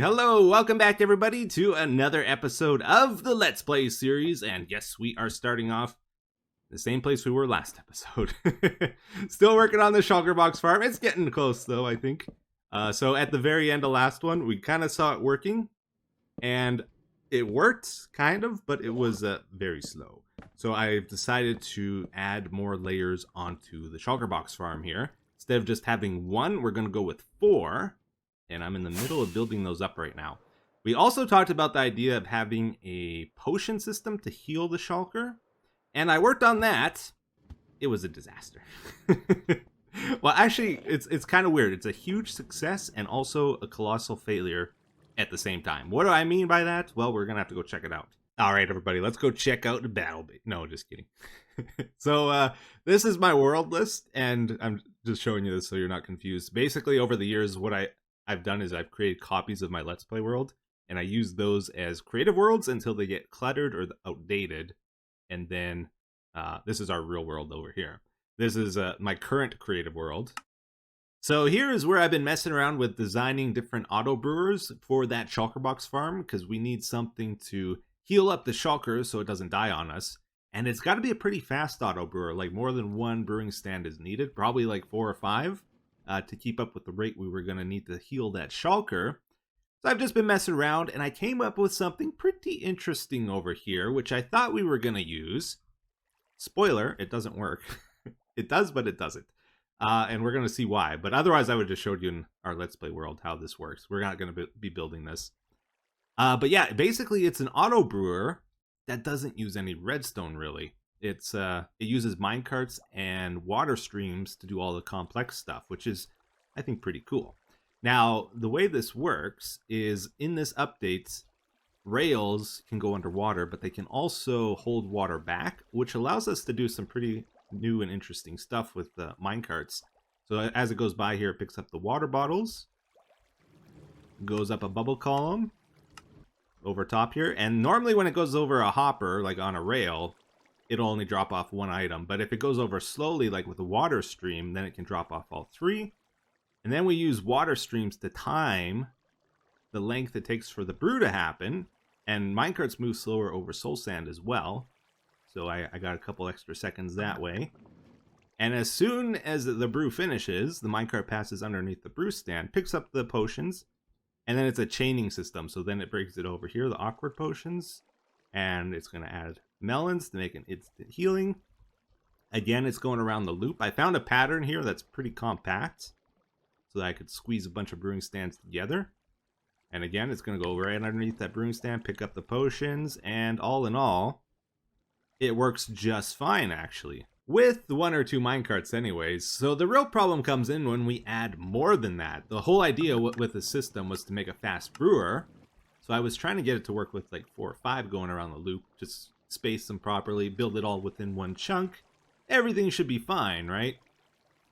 Hello, welcome back everybody to another episode of the Let's Play series, and yes, we are starting off the same place we were last episode. Still working on the Shulker Box farm. It's getting close though, I think. So at the very end of last one, we kind of saw it working, and it worked, kind of, but it was very slow. So I've decided to add more layers onto the Shulker Box farm here. Instead of just having one, we're going to go with 4. And I'm in the middle of building those up right now. We also talked about the idea of having a potion system to heal the Shulker. And I worked on that. It was a disaster. Well, actually, it's kind of weird. It's a huge success and also a colossal failure at the same time. What do I mean by that? Well, we're going to have to go check it out. All right, everybody, let's go check out the battle bait. No, just kidding. So this is my world list, and I'm just showing you this so you're not confused. Basically, over the years, what I've done is I've created copies of my Let's Play world, and I use those as creative worlds until they get cluttered or outdated, and then this is our real world over here. This is my current creative world. So here is where I've been messing around with designing different auto-brewers for that Shulker Box farm, because we need something to heal up the Shulker so it doesn't die on us. And it's got to be a pretty fast auto-brewer, like more than 1 brewing stand is needed, probably like 4 or 5. To keep up with the rate we were going to need to heal that Shulker. So I've just been messing around, and I came up with something pretty interesting over here, which I thought we were going to use. Spoiler, it doesn't work. It does, but it doesn't. And we're going to see why. But otherwise, I would just showed you in our Let's Play world how this works. We're not going to be building this. But yeah, basically, it's an auto-brewer that doesn't use any redstone, really. It uses minecarts and water streams to do all the complex stuff, which is, I think, pretty cool. Now, the way this works is in this update, rails can go underwater, but they can also hold water back, which allows us to do some pretty new and interesting stuff with the minecarts. So as it goes by here, it picks up the water bottles, goes up a bubble column over top here, and normally when it goes over a hopper, like on a rail, it'll only drop off 1 item. But if it goes over slowly, like with a water stream, then it can drop off all 3. And then we use water streams to time the length it takes for the brew to happen. And minecarts move slower over soul sand as well. So I got a couple extra seconds that way. And as soon as the brew finishes, the minecart passes underneath the brew stand, picks up the potions, and then it's a chaining system. So then it brings it over here, the awkward potions, and it's going to add melons to make an instant healing. Again, it's going around the loop. I found a pattern here that's pretty compact so that I could squeeze a bunch of brewing stands together. And again, it's going to go right underneath that brewing stand, pick up the potions, and all in all, it works just fine, actually. With 1 or 2 minecarts anyways. So the real problem comes in when we add more than that. The whole idea with the system was to make a fast brewer. So I was trying to get it to work with like 4 or 5 going around the loop. Just space them properly, build it all within 1 chunk. Everything should be fine, right?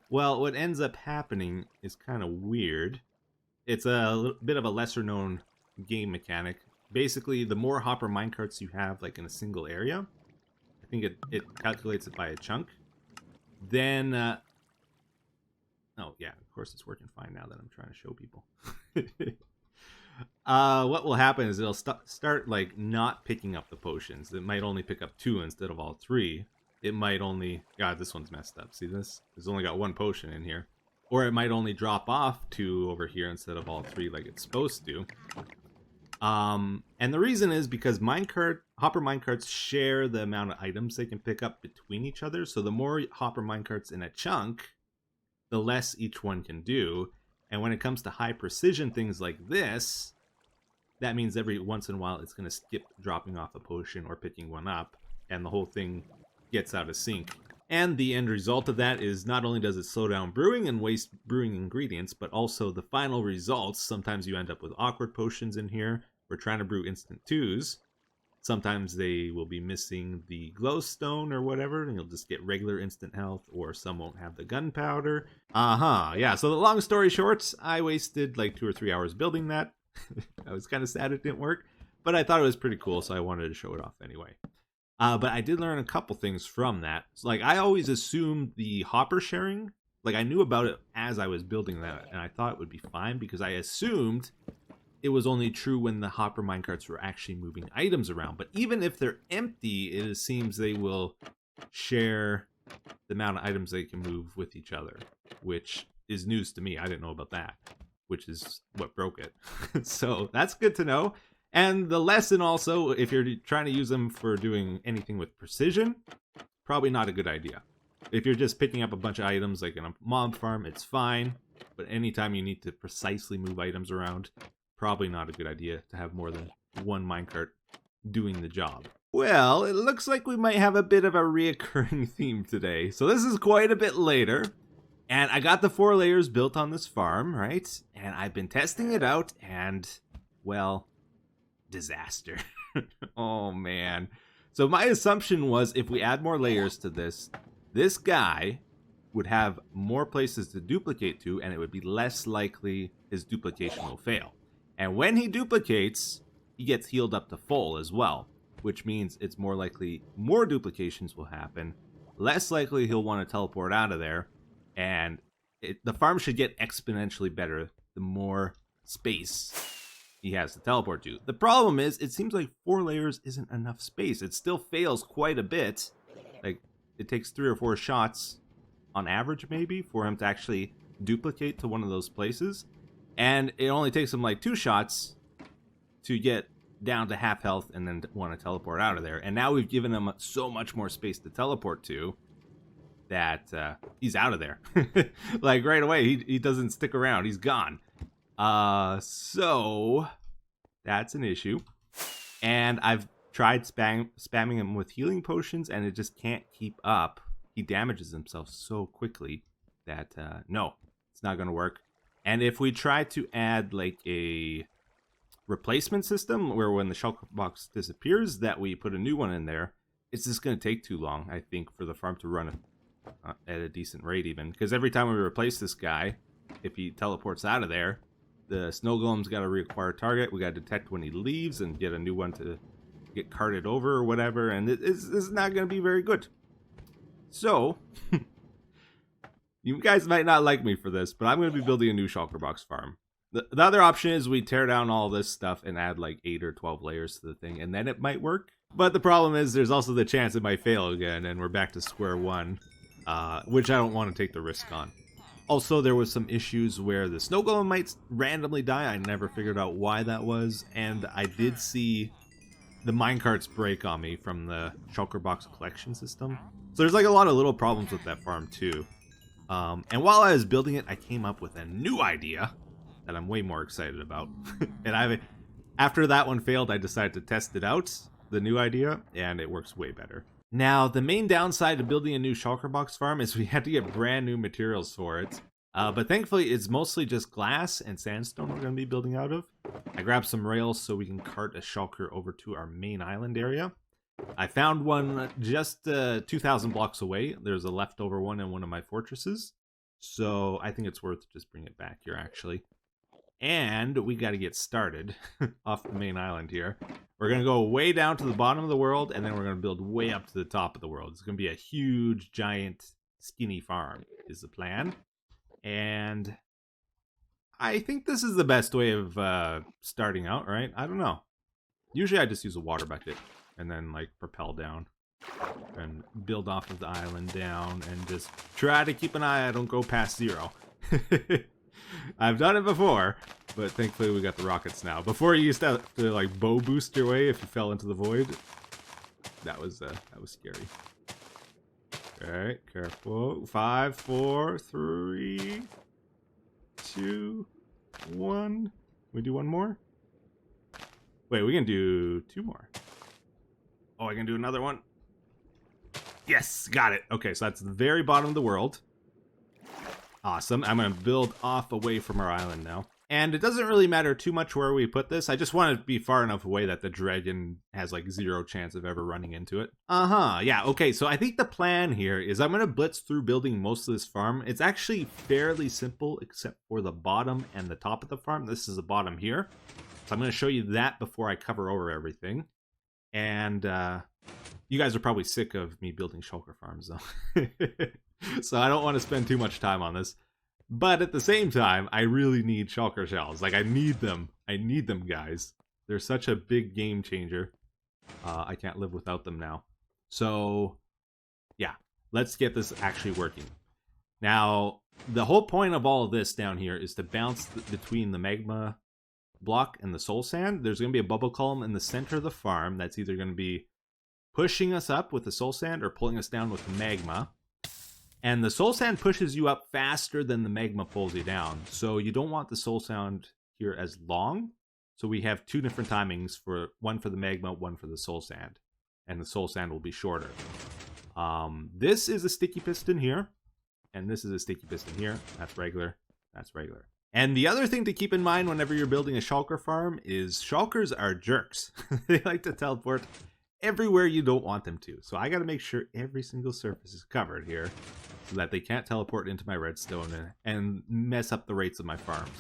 Well, what ends up happening is kind of weird. It's a bit of a lesser known game mechanic. Basically, the more hopper minecarts you have like in a single area, I think it calculates it by a chunk. Then, oh yeah, of course it's working fine now that I'm trying to show people. What will happen is it'll start like not picking up the potions. It might only pick up 2 instead of all 3. It might only, God, this one's messed up. See this? It's only got 1 potion in here. Or it might only drop off 2 over here instead of all 3 like it's supposed to. And the reason is because hopper minecarts share the amount of items they can pick up between each other. So the more hopper minecarts in a chunk, the less each one can do. And when it comes to high precision things like this, that means every once in a while it's going to skip dropping off a potion or picking one up, and the whole thing gets out of sync. And the end result of that is not only does it slow down brewing and waste brewing ingredients, but also the final results. Sometimes you end up with awkward potions in here. We're trying to brew instant 2s. Sometimes they will be missing the glowstone or whatever, and you'll just get regular instant health, or some won't have the gunpowder. Yeah, so the long story short, I wasted like 2 or 3 hours building that. I was kind of sad it didn't work, but I thought it was pretty cool, so I wanted to show it off anyway. But I did learn a couple things from that. So, like, I always assumed the hopper sharing, like, I knew about it as I was building that, and I thought it would be fine because I assumed it was only true when the hopper minecarts were actually moving items around. But even if they're empty, it seems they will share the amount of items they can move with each other, which is news to me. I didn't know about that, which is what broke it. So that's good to know. And the lesson also, if you're trying to use them for doing anything with precision, probably not a good idea. If you're just picking up a bunch of items like in a mob farm, it's fine. But anytime you need to precisely move items around, probably not a good idea to have more than one minecart doing the job. Well, it looks like we might have a bit of a reoccurring theme today. So this is quite a bit later. And I got the 4 layers built on this farm, right? And I've been testing it out and, well, disaster. Oh, man. So my assumption was if we add more layers to this, this guy would have more places to duplicate to, and it would be less likely his duplication will fail. And when he duplicates, he gets healed up to full as well, which means it's more likely more duplications will happen, less likely he'll want to teleport out of there, and the farm should get exponentially better the more space he has to teleport to. The problem is, it seems like 4 layers isn't enough space. It still fails quite a bit. Like, it takes 3 or 4 shots on average, maybe, for him to actually duplicate to one of those places. And it only takes him like 2 shots to get down to half health and then want to teleport out of there. And now we've given him so much more space to teleport to that he's out of there. Like right away, he doesn't stick around. He's gone. So that's an issue. And I've tried spamming him with healing potions, and it just can't keep up. He damages himself so quickly that no, it's not going to work. And if we try to add like a replacement system where when the Shulker Box disappears that we put a new one in there, it's just going to take too long, I think, for the farm to run at a decent rate even. Because every time we replace this guy, if he teleports out of there, the snow golem's got to reacquire target. We got to detect when he leaves and get a new one to get carted over or whatever. And it's not going to be very good. So, you guys might not like me for this, but I'm going to be building a new Shulker Box farm. The other option is we tear down all this stuff and add like 8 or 12 layers to the thing, and then it might work. But the problem is there's also the chance it might fail again, and we're back to square one, which I don't want to take the risk on. Also, there was some issues where the snow golem might randomly die. I never figured out why that was, and I did see the minecarts break on me from the Shulker Box collection system. So there's like a lot of little problems with that farm too. And while I was building it, I came up with a new idea that I'm way more excited about. And after that one failed, I decided to test it out, the new idea, and it works way better. Now, the main downside of building a new Shulker Box farm is we had to get brand new materials for it. But thankfully, it's mostly just glass and sandstone we're going to be building out of. I grabbed some rails so we can cart a shulker over to our main island area. I found one just 2,000 blocks away. There's a leftover one in one of my fortresses. So I think it's worth just bringing it back here, actually. And we got to get started off the main island here. We're going to go way down to the bottom of the world, and then we're going to build way up to the top of the world. It's going to be a huge, giant, skinny farm is the plan. And I think this is the best way of starting out, right? I don't know. Usually I just use a water bucket and then like propel down and build off of the island down and just try to keep an eye. I don't go past 0. I've done it before, but thankfully we got the rockets now. Before you used to have to like bow boost your way if you fell into the void. That was scary. Alright, careful. 5, 4, 3, 2, 1. We do one more? Wait, we can do 2 more. Oh, I can do another one. Yes, got it. Okay, so that's the very bottom of the world. Awesome. I'm going to build off away from our island now. And it doesn't really matter too much where we put this. I just want to be far enough away that the dragon has like 0 chance of ever running into it. Yeah, okay, so I think the plan here is I'm going to blitz through building most of this farm. It's actually fairly simple except for the bottom and the top of the farm. This is the bottom here. So I'm going to show you that before I cover over everything. And you guys are probably sick of me building shulker farms though. So I don't want to spend too much time on this. But at the same time, I really need shulker shells. Like, I need them I need them, guys. They're such a big game changer. I can't live without them now. So, yeah, let's get this actually working. Now, the whole point of all of this down here is to bounce between the magma block and the soul sand. There's going to be a bubble column in the center of the farm that's either going to be pushing us up with the soul sand or pulling us down with the magma. And the soul sand pushes you up faster than the magma pulls you down. So you don't want the soul sand here as long. So we have two different timings, for one for the magma, one for the soul sand. And the soul sand will be shorter. This is a sticky piston here. And this is a sticky piston here. That's regular. That's regular. And the other thing to keep in mind whenever you're building a shulker farm is shulkers are jerks. They like to teleport everywhere you don't want them to. So I got to make sure every single surface is covered here so that they can't teleport into my redstone and mess up the rates of my farms.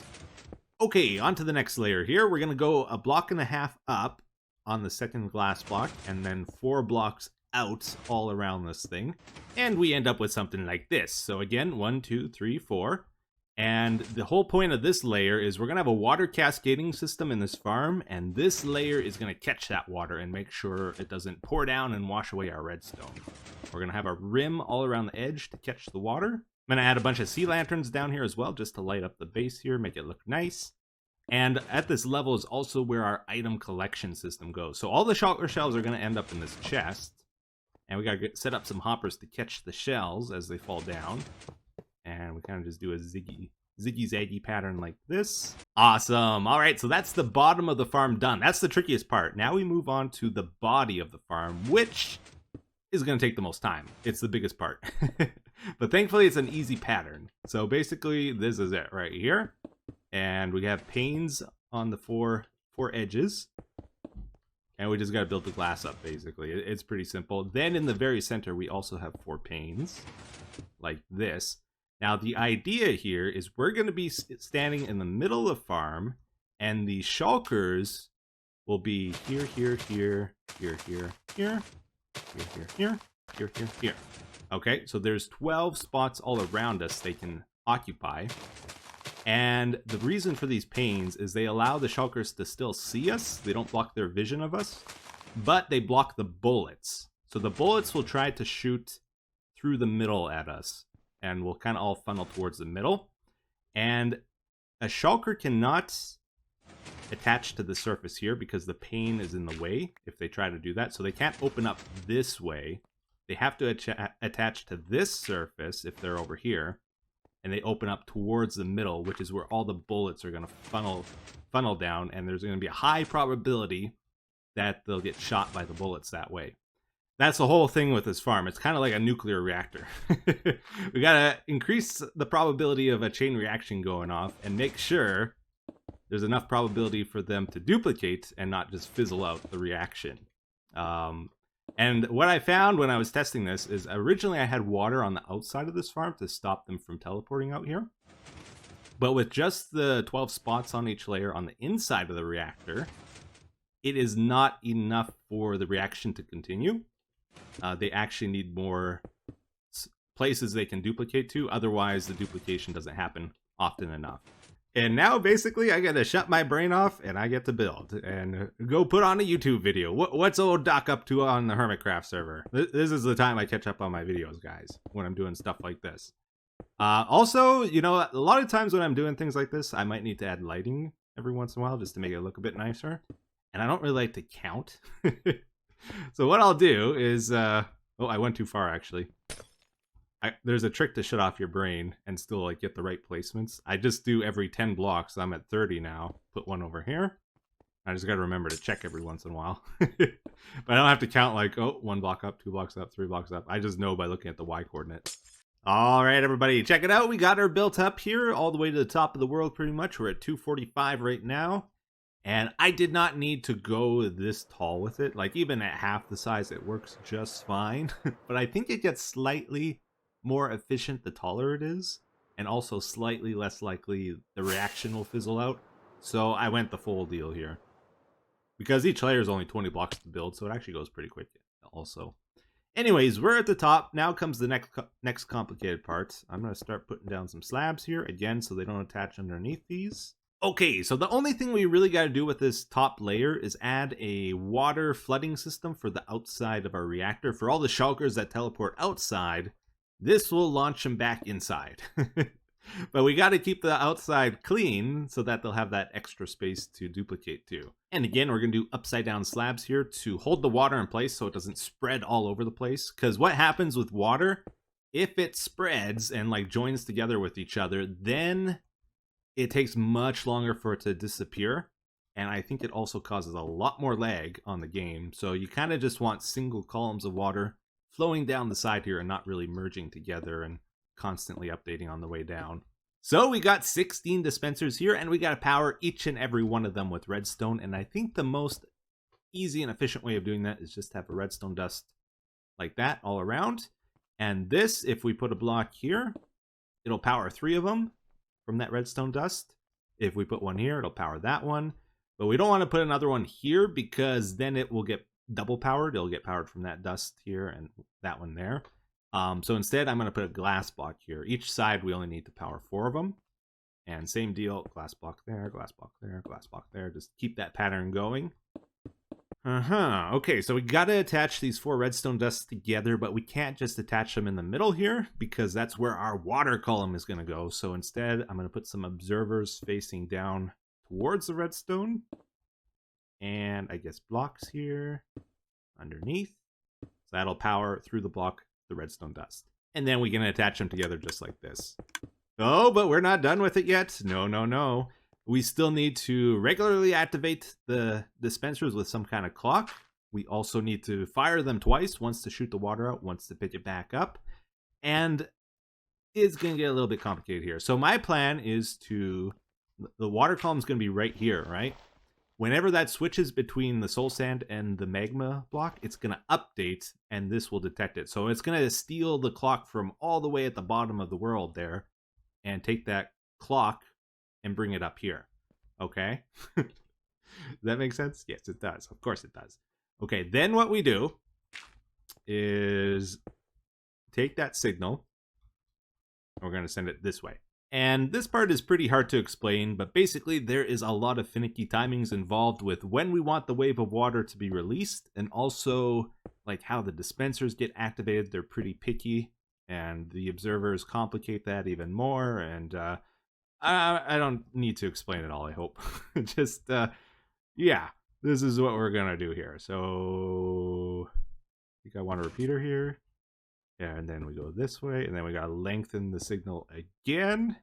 Okay, on to the next layer here. We're going to go a block and a half up on the second glass block and then 4 blocks out all around this thing. And we end up with something like this. So again, 1, 2, 3, 4. And the whole point of this layer is we're going to have a water cascading system in this farm, and this layer is going to catch that water and make sure it doesn't pour down and wash away our redstone. We're going to have a rim all around the edge to catch the water. I'm going to add a bunch of sea lanterns down here as well, just to light up the base here, make it look nice. And at this level is also where our item collection system goes. So all the shulker shells are going to end up in this chest, and we got to set up some hoppers to catch the shells as they fall down. And we kind of just do a ziggy-zaggy pattern like this. Awesome. All right, so that's the bottom of the farm done. That's the trickiest part. Now we move on to the body of the farm, which is going to take the most time. It's the biggest part. But thankfully, it's an easy pattern. So basically, this is it right here. And we have panes on the four edges. And we just got to build the glass up, basically. It's pretty simple. Then in the very center, we also have 4 panes like this. Now, the idea here is we're going to be standing in the middle of the farm, and the shulkers will be here, here, here, here, here, here, here, here, here, here, here, here. Okay, so there's 12 spots all around us they can occupy. And the reason for these panes is they allow the shulkers to still see us. They don't block their vision of us, but they block the bullets. So the bullets will try to shoot through the middle at us, and we'll kind of all funnel towards the middle. And a shulker cannot attach to the surface here because the pane is in the way if they try to do that. So they can't open up this way. They have to attach to this surface if they're over here. And they open up towards the middle, which is where all the bullets are going to funnel down. And there's going to be a high probability that they'll get shot by the bullets that way. That's the whole thing with this farm. It's kind of like a nuclear reactor. We got to increase the probability of a chain reaction going off and make sure there's enough probability for them to duplicate and not just fizzle out the reaction. And what I found when I was testing this is originally I had water on the outside of this farm to stop them from teleporting out here. But with just the 12 spots on each layer on the inside of the reactor, it is not enough for the reaction to continue. They actually need more places they can duplicate to, otherwise the duplication doesn't happen often enough. And now basically I gotta shut my brain off and I get to build and go put on a YouTube video. What's old Doc up to on the Hermitcraft server? This is the time I catch up on my videos, guys, when I'm doing stuff like this. Also, you know, a lot of times when I'm doing things like this, I might need to add lighting every once in a while just to make it look a bit nicer. And I don't really like to count. So what I'll do is, oh, I went too far actually. There's a trick to shut off your brain and still like get the right placements. I just do every 10 blocks. I'm at 30 now. Put one over here. I just got to remember to check every once in a while. But I don't have to count like, oh, 1 block up, 2 blocks up, 3 blocks up. I just know by looking at the Y coordinate. All right, everybody, check it out. We got her built up here all the way to the top of the world pretty much. We're at 245 right now. And I did not need to go this tall with it. Like even at half the size, it works just fine. But I think it gets slightly more efficient the taller it is. And also slightly less likely the reaction will fizzle out. So I went the full deal here. Because each layer is only 20 blocks to build, so it actually goes pretty quick also. Anyways, we're at the top. Now comes the next complicated part. I'm going to start putting down some slabs here, again, so they don't attach underneath these. Okay, so the only thing we really got to do with this top layer is add a water flooding system for the outside of our reactor. For all the shulkers that teleport outside, this will launch them back inside. But we got to keep the outside clean so that they'll have that extra space to duplicate too. And again, we're going to do upside down slabs here to hold the water in place so it doesn't spread all over the place. Because what happens with water, if it spreads and like joins together with each other, then it takes much longer for it to disappear, and I think it also causes a lot more lag on the game. So you kind of just want single columns of water flowing down the side here and not really merging together and constantly updating on the way down. So we got 16 dispensers here, and we got to power each and every one of them with redstone. And I think the most easy and efficient way of doing that is just to have a redstone dust like that all around. And this, if we put a block here, it'll power 3 of them from that redstone dust. If we put one here, it'll power that one. But we don't want to put another one here because then it will get double powered. It'll get powered from that dust here and that one there. So instead, I'm going to put a glass block here. Each side, we only need to power 4 of them. And same deal, glass block there, glass block there, glass block there. Just keep that pattern going. Okay, so we got to attach these 4 redstone dusts together, but we can't just attach them in the middle here because that's where our water column is going to go. So instead, I'm going to put some observers facing down towards the redstone. And I guess blocks here underneath. So that'll power through the block the redstone dust. And then we can attach them together just like this. Oh, but we're not done with it yet. No. We still need to regularly activate the dispensers with some kind of clock. We also need to fire them twice, once to shoot the water out, once to pick it back up. And it's going to get a little bit complicated here. So my plan is to, the water column is going to be right here, right? Whenever that switches between the soul sand and the magma block, it's going to update and this will detect it. So it's going to steal the clock from all the way at the bottom of the world there and take that clock and bring it up here. Okay? Does that make sense? Yes, it does. Of course it does. Okay, then what we do is take that signal. We're going to send it this way. And this part is pretty hard to explain, but basically there is a lot of finicky timings involved with when we want the wave of water to be released, and also like how the dispensers get activated. They're pretty picky, and the observers complicate that even more, and I don't need to explain it all, I hope. Just, yeah, this is what we're going to do here. So, I think I want a repeater here. Yeah, and then we go this way, and then we got to lengthen the signal again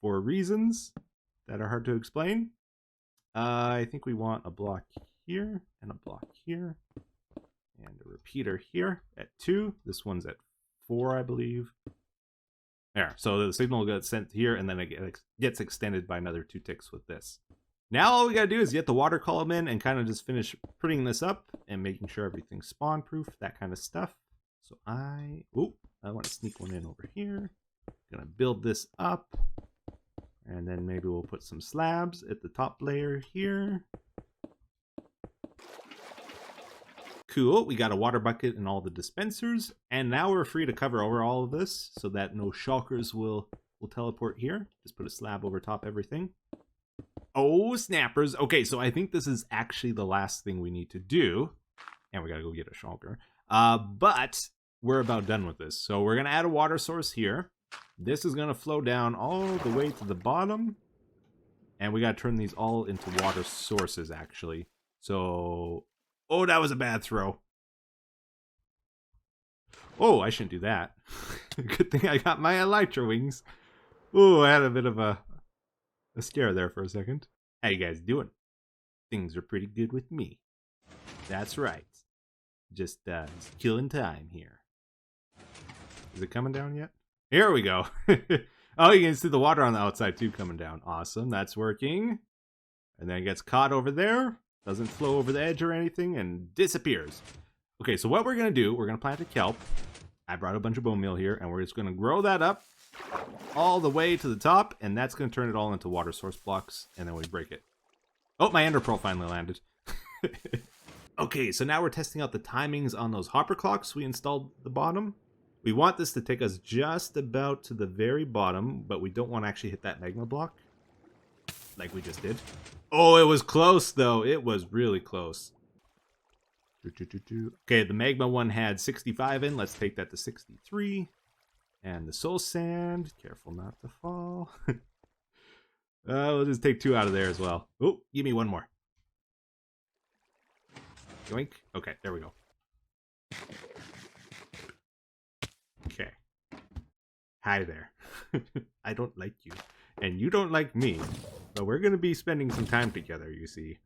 for reasons that are hard to explain. I think we want a block here, and a block here, and a repeater here at 2. This one's at 4, I believe. There, so the signal gets sent here, and then it gets extended by another 2 ticks with this. Now all we gotta do is get the water column in and kind of just finish putting this up and making sure everything's spawn proof, that kind of stuff. So I want to sneak one in over here. Gonna build this up, and then maybe we'll put some slabs at the top layer here. Cool, we got a water bucket and all the dispensers, and now we're free to cover over all of this so that no shulkers will teleport here. Just put a slab over top everything. Oh, snappers. Okay, so I think this is actually the last thing we need to do. And we gotta go get a shulker. But we're about done with this. So we're gonna add a water source here. This is gonna flow down all the way to the bottom. And we gotta turn these all into water sources, actually. So, oh, that was a bad throw. Oh, I shouldn't do that. Good thing I got my elytra wings. Oh, I had a bit of a scare there for a second. How you guys doing? Things are pretty good with me. That's right. Just killing time here. Is it coming down yet? Here we go. Oh, you can see the water on the outside too coming down. Awesome, that's working. And then it gets caught over there. Doesn't flow over the edge or anything and disappears. Okay, so what we're gonna do, we're gonna plant a kelp. I brought a bunch of bone meal here, and we're just gonna grow that up all the way to the top, and that's gonna turn it all into water source blocks, and then we break it. Oh, my ender pearl finally landed. Okay, so now we're testing out the timings on those hopper clocks we installed at the bottom. We want this to take us just about to the very bottom, but we don't want to actually hit that magma block. like we just did. Oh, it was close, though. It was really close. Okay, the magma one had 65 in. Let's take that to 63. And the soul sand. Careful not to fall. We'll just take 2 out of there as well. Oh, give me 1 more. Yoink. Okay, there we go. Okay. Hi there. I don't like you. And you don't like me. But we're going to be spending some time together, you see.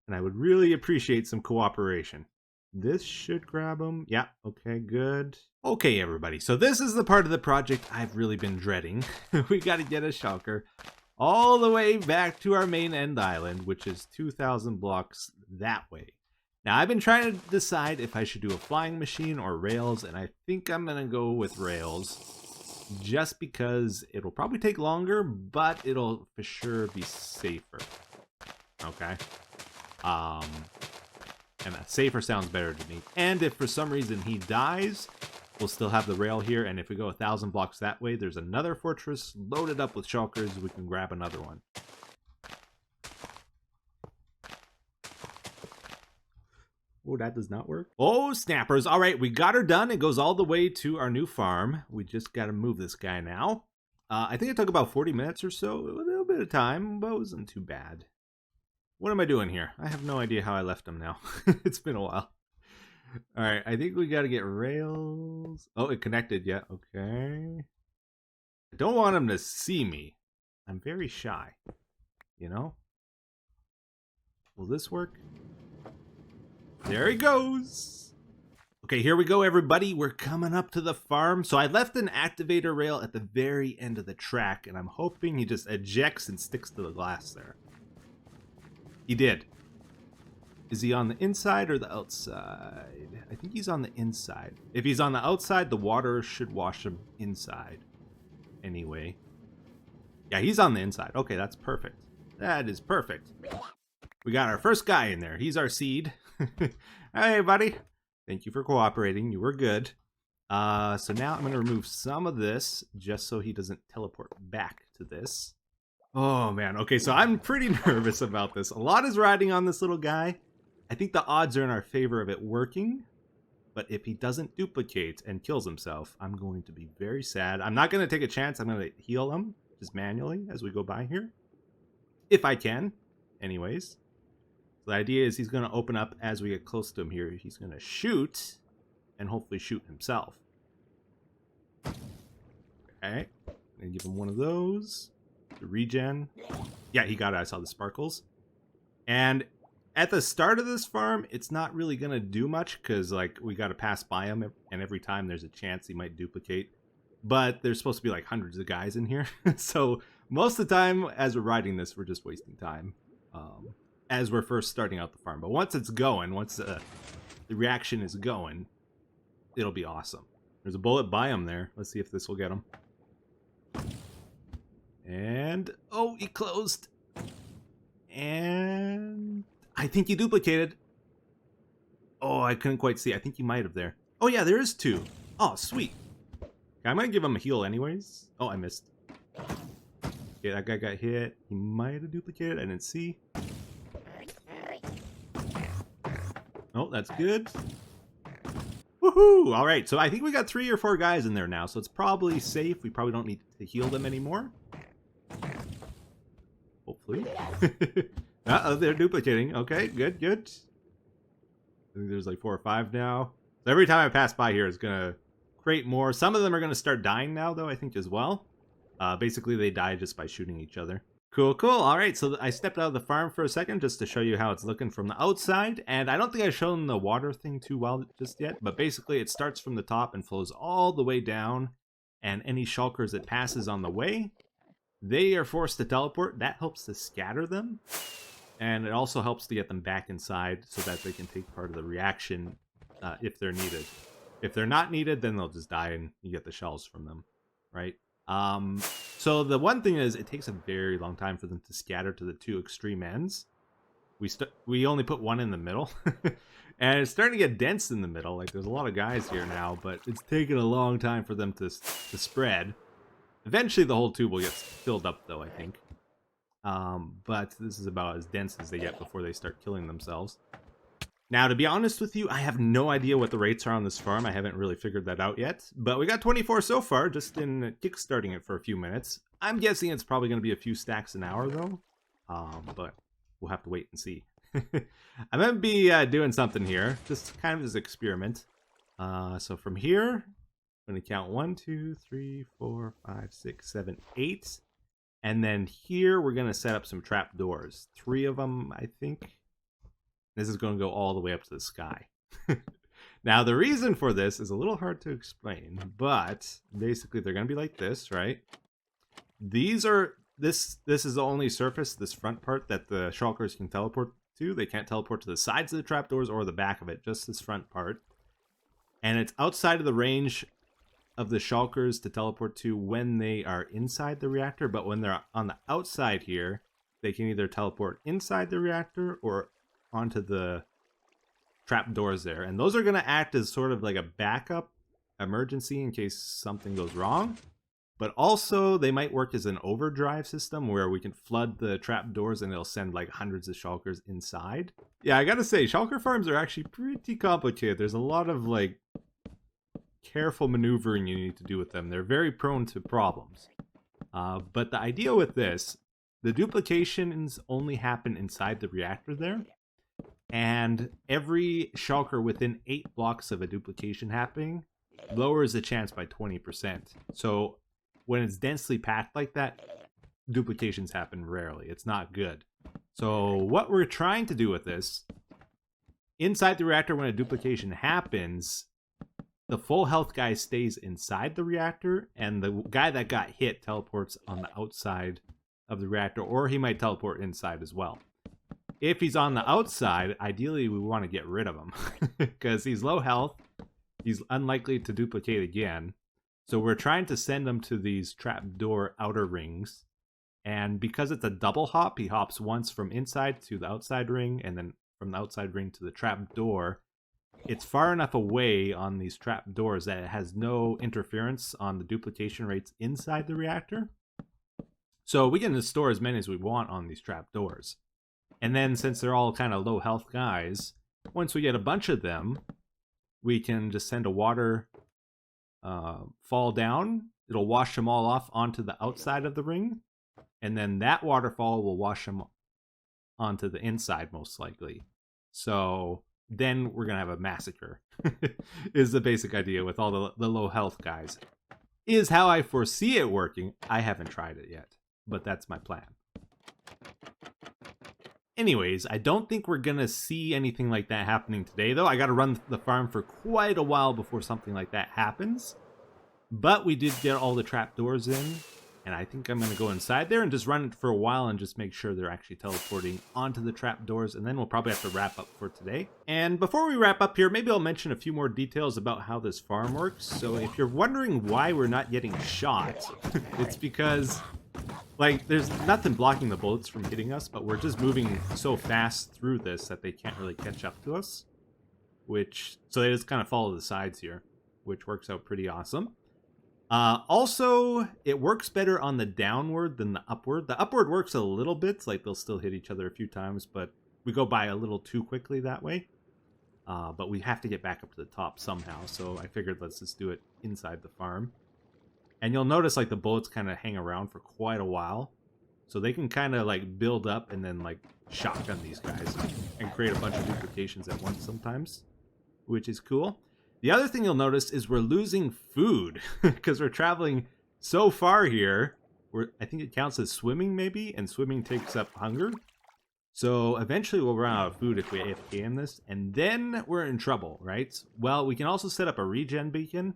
And I would really appreciate some cooperation. This should grab them. Yeah, okay, good. Okay, everybody. So this is the part of the project I've really been dreading. We got to get a shulker all the way back to our main end island, which is 2,000 blocks that way. Now, I've been trying to decide if I should do a flying machine or rails, and I think I'm going to go with rails. Just because it'll probably take longer, but it'll for sure be safer. Okay. And safer sounds better to me. And if for some reason he dies, we'll still have the rail here. And if we go 1,000 blocks that way, there's another fortress loaded up with shulkers. We can grab another one. Oh, that does not work. Oh, snappers. All right, we got her done. It goes all the way to our new farm. We just got to move this guy now. I think it took about 40 minutes or so. A little bit of time, but it wasn't too bad. What am I doing here? I have no idea how I left him now. It's been a while. All right, I think we got to get rails. Oh, it connected yet. Okay. I don't want him to see me. I'm very shy, you know? Will this work? There he goes. Okay, here we go, everybody. We're coming up to the farm. So I left an activator rail at the very end of the track, and I'm hoping he just ejects and sticks to the glass there. He did. Is he on the inside or the outside? I think he's on the inside. If he's on the outside, the water should wash him inside. Anyway. Yeah, he's on the inside. Okay, that's perfect. That is perfect. We got our first guy in there. He's our seed. Hey, buddy. Thank you for cooperating. You were good. So now I'm going to remove some of this just so he doesn't teleport back to this. Oh, man. Okay, so I'm pretty nervous about this. A lot is riding on this little guy. I think the odds are in our favor of it working. But if he doesn't duplicate and kills himself, I'm going to be very sad. I'm not going to take a chance. I'm going to heal him just manually as we go by here. If I can. Anyways. So the idea is he's going to open up as we get close to him here. He's going to shoot and hopefully shoot himself. Okay. And give him one of those. The regen. Yeah, he got it. I saw the sparkles. And at the start of this farm, it's not really going to do much because, like, we got to pass by him, and every time there's a chance he might duplicate. But there's supposed to be, like, hundreds of guys in here. So most of the time, as we're riding this, we're just wasting time as we're first starting out the farm. But once it's going, once the reaction is going, it'll be awesome. There's a bullet by him there. Let's see if this will get him. And, oh, he closed. And I think he duplicated. Oh, I couldn't quite see. I think he might have there. Oh, yeah, there is 2. Oh, sweet. Okay, I might give him a heal anyways. Oh, I missed. Yeah, that guy got hit. He might have duplicated. I didn't see. Oh, that's good. Woohoo! All right, so I think we got 3 or 4 guys in there now, so it's probably safe. We probably don't need to heal them anymore. Hopefully. Uh-oh, they're duplicating. Okay, good, good. I think there's like 4 or 5 now. So every time I pass by here, it's going to create more. Some of them are going to start dying now, though, I think, as well. Basically, they die just by shooting each other. Cool, cool. All right, so I stepped out of the farm for a second just to show you how it's looking from the outside. And I don't think I've shown the water thing too well just yet. But basically, it starts from the top and flows all the way down. And any shulkers it passes on the way, they are forced to teleport. That helps to scatter them. And it also helps to get them back inside so that they can take part of the reaction if they're needed. If they're not needed, then they'll just die and you get the shells from them, right? So the one thing is it takes a very long time for them to scatter to the 2 extreme ends. We only put 1 in the middle. And it's starting to get dense in the middle. Like, there's a lot of guys here now, but it's taking a long time for them to spread. Eventually, the whole tube will get filled up, though, I think. but this is about as dense as they get before they start killing themselves. Now, to be honest with you, I have no idea what the rates are on this farm. I haven't really figured that out yet. But we got 24 so far, just in kickstarting it for a few minutes. I'm guessing it's probably going to be a few stacks an hour, though. But we'll have to wait and see. I'm going to be doing something here, just kind of as an experiment. So from here, I'm going to count 1, 2, 3, 4, 5, 6, 7, 8. And then here, we're going to set up some trap doors. 3 of them, I think. This is going to go all the way up to the sky. Now, the reason for this is a little hard to explain, but basically they're going to be like this, right? These are, this is the only surface, this front part, that the shulkers can teleport to. They can't teleport to the sides of the trapdoors or the back of it, just this front part. And it's outside of the range of the shulkers to teleport to when they are inside the reactor, but when they're on the outside here, they can either teleport inside the reactor or onto the trap doors there, and those are going to act as sort of like a backup emergency in case something goes wrong, but also they might work as an overdrive system where we can flood the trap doors and it'll send like hundreds of shulkers inside. Yeah, I gotta say, shulker farms are actually pretty complicated. There's a lot of like careful maneuvering you need to do with them. They're very prone to problems, but the idea with this, the duplications only happen inside the reactor there. And every shulker within 8 blocks of a duplication happening lowers the chance by 20%. So when it's densely packed like that, duplications happen rarely. It's not good. So what we're trying to do with this, inside the reactor when a duplication happens, the full health guy stays inside the reactor, and the guy that got hit teleports on the outside of the reactor, or he might teleport inside as well. If he's on the outside, ideally we want to get rid of him because he's low health. He's unlikely to duplicate again. So we're trying to send him to these trapdoor outer rings. And because it's a double hop, he hops once from inside to the outside ring and then from the outside ring to the trapdoor. It's far enough away on these trapdoors that it has no interference on the duplication rates inside the reactor. So we can just store as many as we want on these trapdoors. And then since they're all kind of low health guys, once we get a bunch of them, we can just send a water fall down. It'll wash them all off onto the outside of the ring. And then that waterfall will wash them onto the inside most likely. So then we're going to have a massacre is the basic idea with all the low health guys. Is how I foresee it working. I haven't tried it yet, but that's my plan. Anyways, I don't think we're going to see anything like that happening today, though. I got to run the farm for quite a while before something like that happens. But we did get all the trapdoors in, and I think I'm going to go inside there and just run it for a while and just make sure they're actually teleporting onto the trapdoors, and then we'll probably have to wrap up for today. And before we wrap up here, maybe I'll mention a few more details about how this farm works. So if you're wondering why we're not getting shot, it's because like, there's nothing blocking the bullets from hitting us, but we're just moving so fast through this that they can't really catch up to us. So they just kind of follow the sides here, which works out pretty awesome. Also, it works better on the downward than the upward. The upward works a little bit, like they'll still hit each other a few times, but we go by a little too quickly that way. But we have to get back up to the top somehow, so I figured let's just do it inside the farm. And you'll notice like the bullets kind of hang around for quite a while. So they can kind of like build up and then like shotgun these guys and create a bunch of duplications at once sometimes, which is cool. The other thing you'll notice is we're losing food because we're traveling so far here. I think it counts as swimming maybe, and swimming takes up hunger. So eventually we'll run out of food if we AFK in this, and then we're in trouble, right? Well, we can also set up a regen beacon,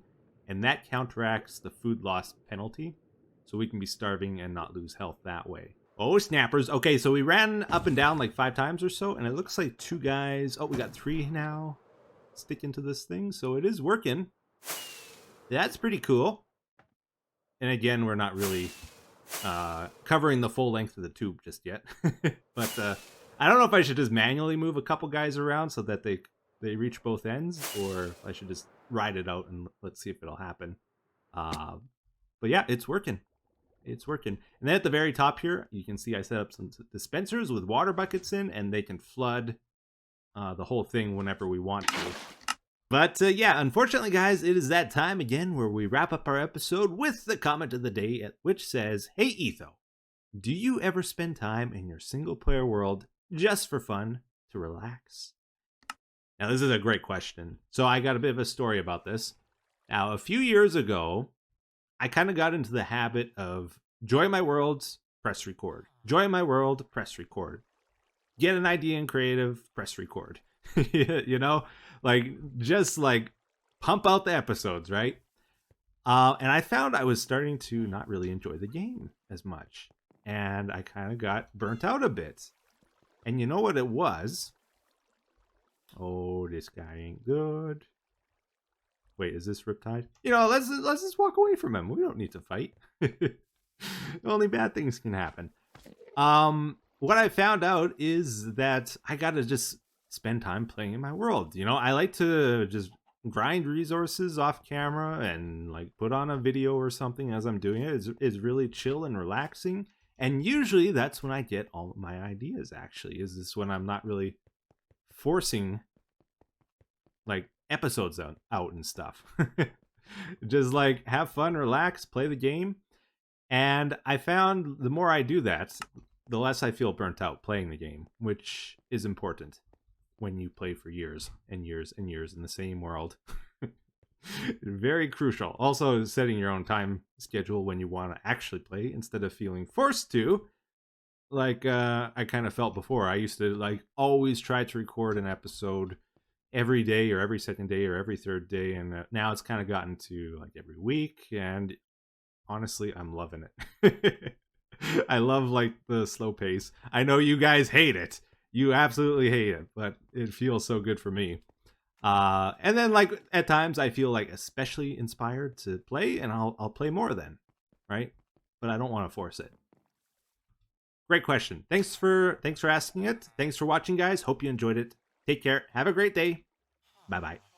and that counteracts the food loss penalty. So we can be starving and not lose health that way. Oh, snappers. Okay, so we ran up and down like 5 times or so, and it looks like 2 guys. Oh, we got 3 now sticking to this thing, so it is working. That's pretty cool. And again, we're not really covering the full length of the tube just yet. But I don't know if I should just manually move a couple guys around so that they reach both ends, or if I should just ride it out and let's see if it'll happen. But yeah, it's working. It's working. And then at the very top here, you can see I set up some dispensers with water buckets in, and they can flood the whole thing whenever we want to. But yeah, unfortunately, guys, it is that time again where we wrap up our episode with the comment of the day, which says, "Hey, Etho, do you ever spend time in your single-player world just for fun, to relax?" Now, this is a great question. So I got a bit of a story about this. Now, a few years ago, I kind of got into the habit of join my worlds, press record. Join my world, press record. Get an idea in creative, press record. You know, like just like pump out the episodes, right? And I found I was starting to not really enjoy the game as much, and I kind of got burnt out a bit. And you know what it was? Oh, this guy ain't good. Wait, is this Riptide? You know, let's just walk away from him. We don't need to fight. Only bad things can happen. What I found out is that I gotta just spend time playing in my world. You know, I like to just grind resources off camera and like put on a video or something as I'm doing it. It's really chill and relaxing. And usually that's when I get all of my ideas, actually. Is this when I'm not really forcing like episodes out and stuff. Just like have fun, relax, play the game. And I found the more I do that, the less I feel burnt out playing the game, which is important when you play for years and years and years in the same world. Very crucial. Also, setting your own time schedule when you want to actually play instead of feeling forced to. Like I kind of felt before. I used to like always try to record an episode every day or every second day or every third day, and now it's kind of gotten to like every week, and honestly, I'm loving it. I love like the slow pace. I know you guys hate it. You absolutely hate it, but it feels so good for me. And then like at times I feel like especially inspired to play, and I'll play more then, right? But I don't want to force it. Great question. Thanks for asking it. Thanks for watching, guys. Hope you enjoyed it. Take care. Have a great day. Bye-bye.